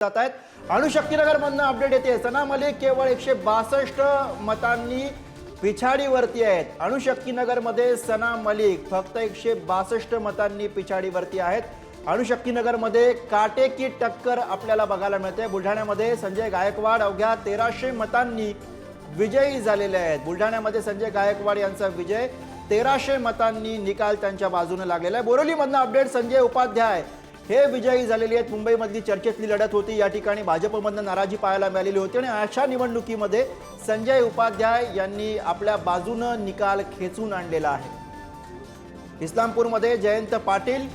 जात आहेत। अणुशक्तीनगर मधनं अपडेट येते। सना मलिक केवळ 162 मतांनी पिछाडीवरती आहेत। अणुशक्तीनगर मध्ये सना मलिक फक्त 162 मतांनी पिछाडीवरती आहेत। अणुशक्तीनगर मध्ये काटेकी टक्कर आपल्याला बघायला मिळते। बुलढाण्यामध्ये संजय गायकवाड अवघ्या 1300 मतांनी विजयी झालेले आहेत। बुलढाण्यामध्ये संजय गायकवाड यांचा विजय 1300 मतांनी निकाल त्यांच्या बाजूने लागलेला आहे। बोरिवलीमधनं अपडेट संजय उपाध्याय हे विजयी झालेले आहेत। मुंबईमधली चर्चेतली लढत होती। या ठिकाणी भाजपमधनं नाराजी पाहायला मिळालेली होती आणि अशा निवडणुकीमध्ये संजय उपाध्याय यांनी आपल्या बाजूने निकाल खेचून आणलेला आहे। इस्लामपूरमध्ये जयंत पाटील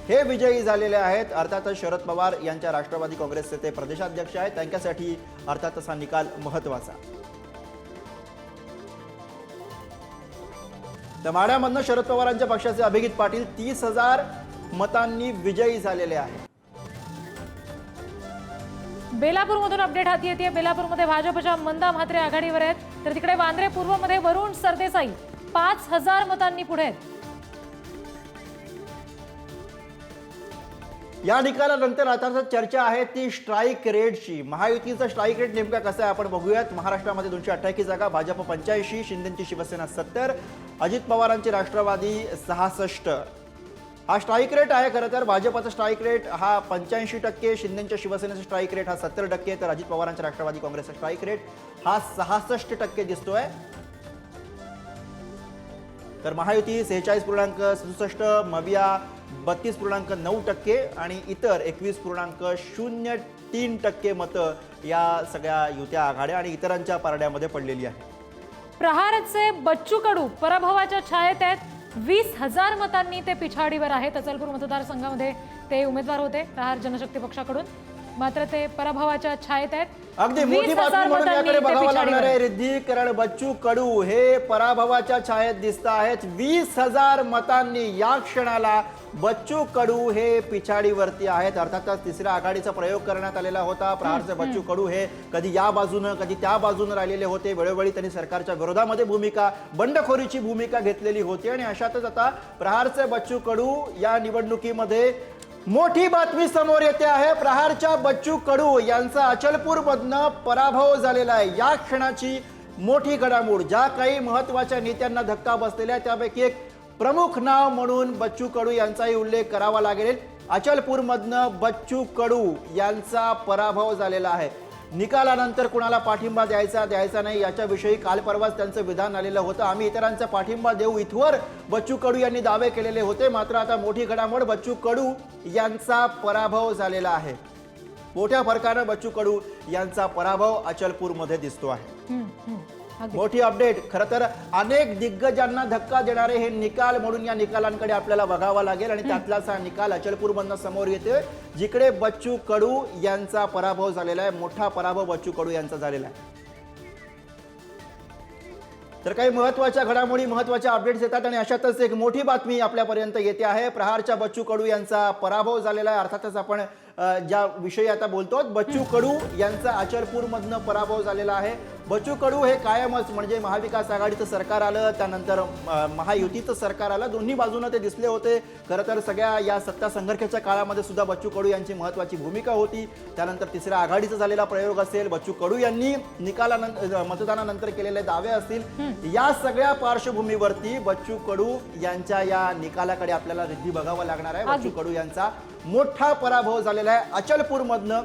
हे विजयी झालेले आहेत। अर्थातच शरद पवार यांच्या राष्ट्रवादी काँग्रेसचे ते प्रदेशाध्यक्ष आहेत। त्यांच्यासाठी अर्थातच हा निकाल महत्त्वाचा। तर माढ्यामधनं शरद पवारांच्या पक्षाचे अभिजित पाटील 30,000 मतांनी विजयी झालेले आहेत। बेलापूरमधून अपडेट हाती येते। बेलापूरमध्ये भाजपच्या मंदा म्हात्रे आघाडीवर आहेत, तर तिकडे वांद्रे पूर्वमध्ये वरुण सरदेसाई 5,000 मतांनी पुढे आहेत। या निकालानंतर आता चर्चा आहे ती स्ट्राईक रेटची। महायुतीचा स्ट्राईक रेट नेमका कसा आहे आपण बघूयात। महाराष्ट्रामध्ये 288 जागा, भाजप 85, शिंदेची शिवसेना 70, अजित पवारांची राष्ट्रवादी 66 हा स्ट्राईक रेट आहे। खरं तर भाजपचा स्ट्राईक रेट हा 85%, शिंदेच्या शिवसेनेचा स्ट्राईक रेट हा 70%, तर अजित पवारांच्या राष्ट्रवादी काँग्रेसचा स्ट्राईक रेट हा 66% दिसतोय। तर महायुती 46.67, मविया 32.9% आणि इतर 21.03% मतं या सगळ्या युत्या आघाड्या आणि इतरांच्या पारड्यामध्ये पडलेली आहे। प्रहारचे बच्चू कडू पराभवाच्या छायेत आहेत। 20,000 मतांनी ते पिछाडीवर आहेत। अचलपूर मतदारसंघामध्ये ते उमेदवार होते प्रहार जनशक्ती पक्षाकडून, मात्र ते पराभवाच्या छायेत आहेत। अगदी मोठी बातमी म्हणून याकडे बघावं लागणार आहे रिद्धी, कारण बच्चू कडू हे पराभवाच्या छायेत दिसत आहेत। 20,000 मतांनी या क्षणाला बच्चू कडू हे पिछाडीवरती आहेत। अर्थातच तिसऱ्या आघाडीचा प्रयोग करण्यात आलेला होता। प्रहारचे बच्चू कडू हे कधी या बाजूने कधी त्या बाजूने राहिलेले होते। वेळोवेळी त्यांनी सरकारच्या विरोधामध्ये भूमिका, बंडखोरीची भूमिका घेतलेली होती आणि अशातच आता प्रहारचे बच्चू कडू या निवडणुकीमध्ये मोठी बातमी समोर येते आहे। प्रहारच्या बच्चू कडू यांचा अचलपूरमधनं पराभव झालेला आहे। या क्षणाची मोठी घडामोड, ज्या काही महत्त्वाच्या नेत्यांना धक्का बसलेला आहे त्यापैकी एक प्रमुख नाव म्हणून बच्चू कडू यांचाही उल्लेख करावा लागेल। अचलपूरमधनं बच्चू कडू यांचा पराभव झालेला आहे। निकालानंतर कुणाला पाठिंबा द्यायचा नाही याच्याविषयी काल परवाच त्यांचं विधान आलेलं होतं। आम्ही इतरांचा पाठिंबा देऊ इथवर बच्चू कडू यांनी दावे केलेले होते। मात्र आता मोठी घडामोड, बच्चू कडू यांचा पराभव झालेला आहे। मोठ्या फरकाने बच्चू कडू यांचा पराभव अचलपूरमध्ये दिसतो आहे। मोठी अपडेट। खरं तर अनेक दिग्गजांना धक्का देणारे हे निकाल म्हणून या निकालांकडे आपल्याला बघावा लागेल आणि त्यातलाच हा निकाल अचलपूरमधनं समोर येतोय, जिकडे बच्चू कडू यांचा पराभव झालेला आहे। मोठा पराभव बच्चू कडू यांचा झालेला आहे। तर काही महत्त्वाच्या घडामोडी, महत्त्वाच्या अपडेट्स येतात आणि अशातच एक मोठी बातमी आपल्यापर्यंत येते आहे। प्रहारच्या बच्चू कडू यांचा पराभव झालेला आहे। अर्थातच आपण ज्या विषयी आता बोलतो, बच्चू कडू यांचा अचलपूरमधनं पराभव झालेला आहे। बच्चू कडू हे कायमच म्हणजे महाविकास आघाडीचं सरकार आलं, त्यानंतर महायुतीचं सरकार आलं, दोन्ही बाजूने ते दिसले होते। खरं तर सगळ्या या सत्ता संघर्षाच्या काळामध्ये सुद्धा बच्चू कडू यांची महत्त्वाची भूमिका होती। त्यानंतर तिसऱ्या आघाडीचा झालेला प्रयोग असेल, बच्चू कडू यांनी मतदानानंतर केलेले दावे असतील, या सगळ्या पार्श्वभूमीवरती बच्चू कडू यांच्या या निकालाकडे आपल्याला रिद्धी बघावं लागणार आहे। बच्चू कडू यांचा मोठा पराभव झालेला आहे अचलपूरमधनं।